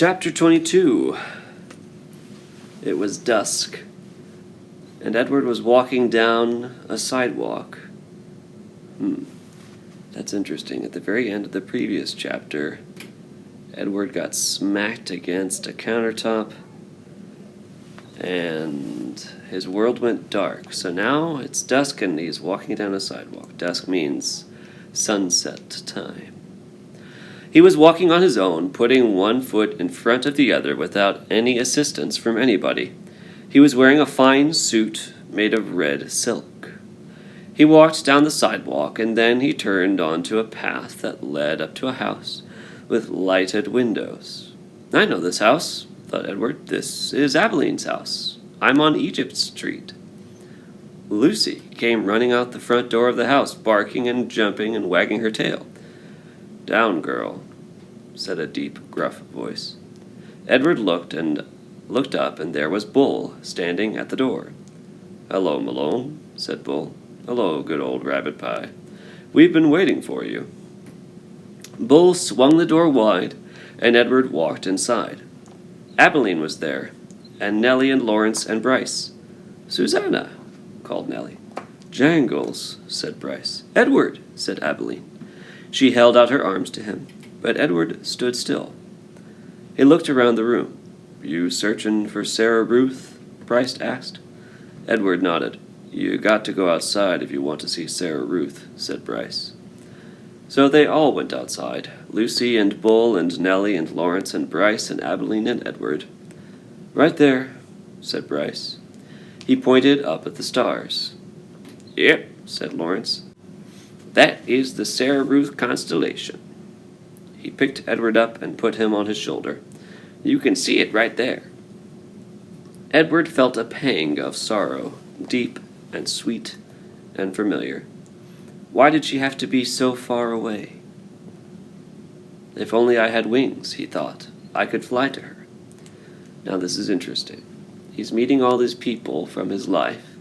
Chapter 22. It was dusk, and Edward was walking down a sidewalk. That's interesting. At the very end of the previous chapter, Edward got smacked against a countertop, and his world went dark. So now it's dusk, and he's walking down a sidewalk. Dusk means sunset time. He was walking on his own, putting one foot in front of the other without any assistance from anybody. He was wearing a fine suit made of red silk. He walked down the sidewalk, and then he turned onto a path that led up to a house with lighted windows. "I know this house," thought Edward. "This is Abeline's house. I'm on Egypt Street." Lucy came running out the front door of the house, barking and jumping and wagging her tail. "Down, girl," said a deep, gruff voice. Edward looked up, and there was Bull standing at the door. "Hello, Malone," said Bull. "Hello, good old rabbit pie. We've been waiting for you." Bull swung the door wide, and Edward walked inside. Abeline was there, and Nellie and Lawrence and Bryce. "Susanna," called Nellie. "Jangles," said Bryce. "Edward," said Abeline. She held out her arms to him, but Edward stood still. He looked around the room. "You searching for Sarah Ruth?" Bryce asked. Edward nodded. "You got to go outside if you want to see Sarah Ruth," said Bryce. So they all went outside, Lucy and Bull and Nellie and Lawrence and Bryce and Abeline and Edward. "Right there," said Bryce. He pointed up at the stars. "Yep," said Lawrence. "That is the Sarah Ruth constellation." He picked Edward up and put him on his shoulder. "You can see it right there." Edward felt a pang of sorrow, deep and sweet and familiar. Why did she have to be so far away? "If only I had wings," he thought, "I could fly to her." Now this is interesting. He's meeting all these people from his life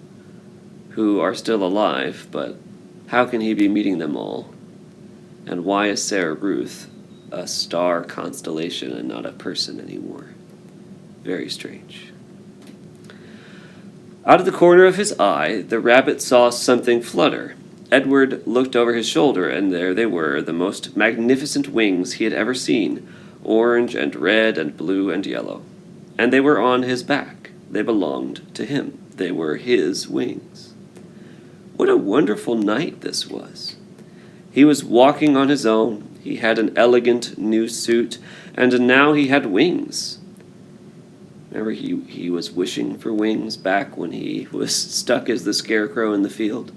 who are still alive, but how can he be meeting them all? And why is Sarah Ruth a star constellation and not a person anymore? Very strange. Out of the corner of his eye, the rabbit saw something flutter. Edward looked over his shoulder, and there they were, the most magnificent wings he had ever seen, orange and red and blue and yellow. And they were on his back. They belonged to him. They were his wings. What a wonderful night this was. He was walking on his own. He had an elegant new suit, and now he had wings. Remember, he was wishing for wings back when he was stuck as the scarecrow in the field.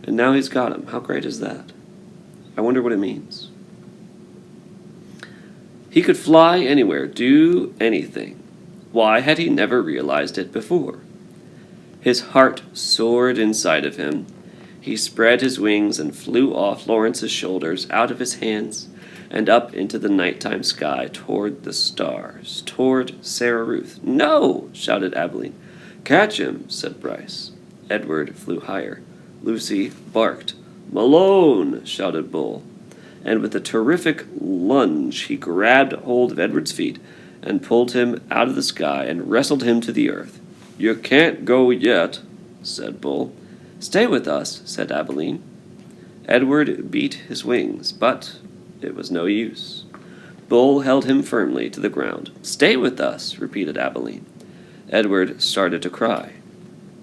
And now he's got them. How great is that? I wonder what it means. He could fly anywhere, do anything. Why had he never realized it before? His heart soared inside of him. He spread his wings and flew off Lawrence's shoulders, out of his hands, and up into the nighttime sky toward the stars, toward Sarah Ruth. "No!" shouted Abeline. "Catch him," said Bryce. Edward flew higher. Lucy barked. "Malone!" shouted Bull. And with a terrific lunge, he grabbed hold of Edward's feet and pulled him out of the sky and wrestled him to the earth. "You can't go yet," said Bull. "Stay with us," said Abeline. Edward beat his wings, but it was no use. Bull held him firmly to the ground. "Stay with us," repeated Abeline. Edward started to cry.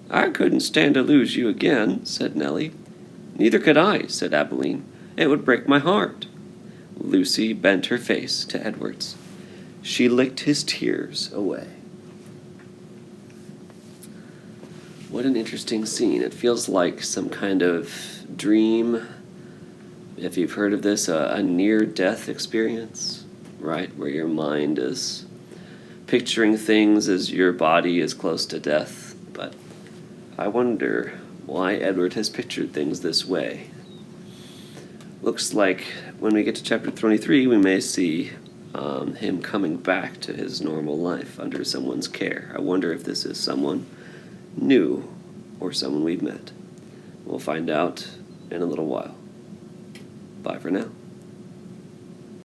"I couldn't stand to lose you again," said Nellie. "Neither could I," said Abeline. "It would break my heart." Lucy bent her face to Edward's. She licked his tears away. What an interesting scene. It feels like some kind of dream. If you've heard of this, a near-death experience, right? Where your mind is picturing things as your body is close to death. But I wonder why Edward has pictured things this way. Looks like when we get to chapter 23, we may see him coming back to his normal life under someone's care. I wonder if this is someone new or someone we've met. We'll find out in a little while. Bye for now.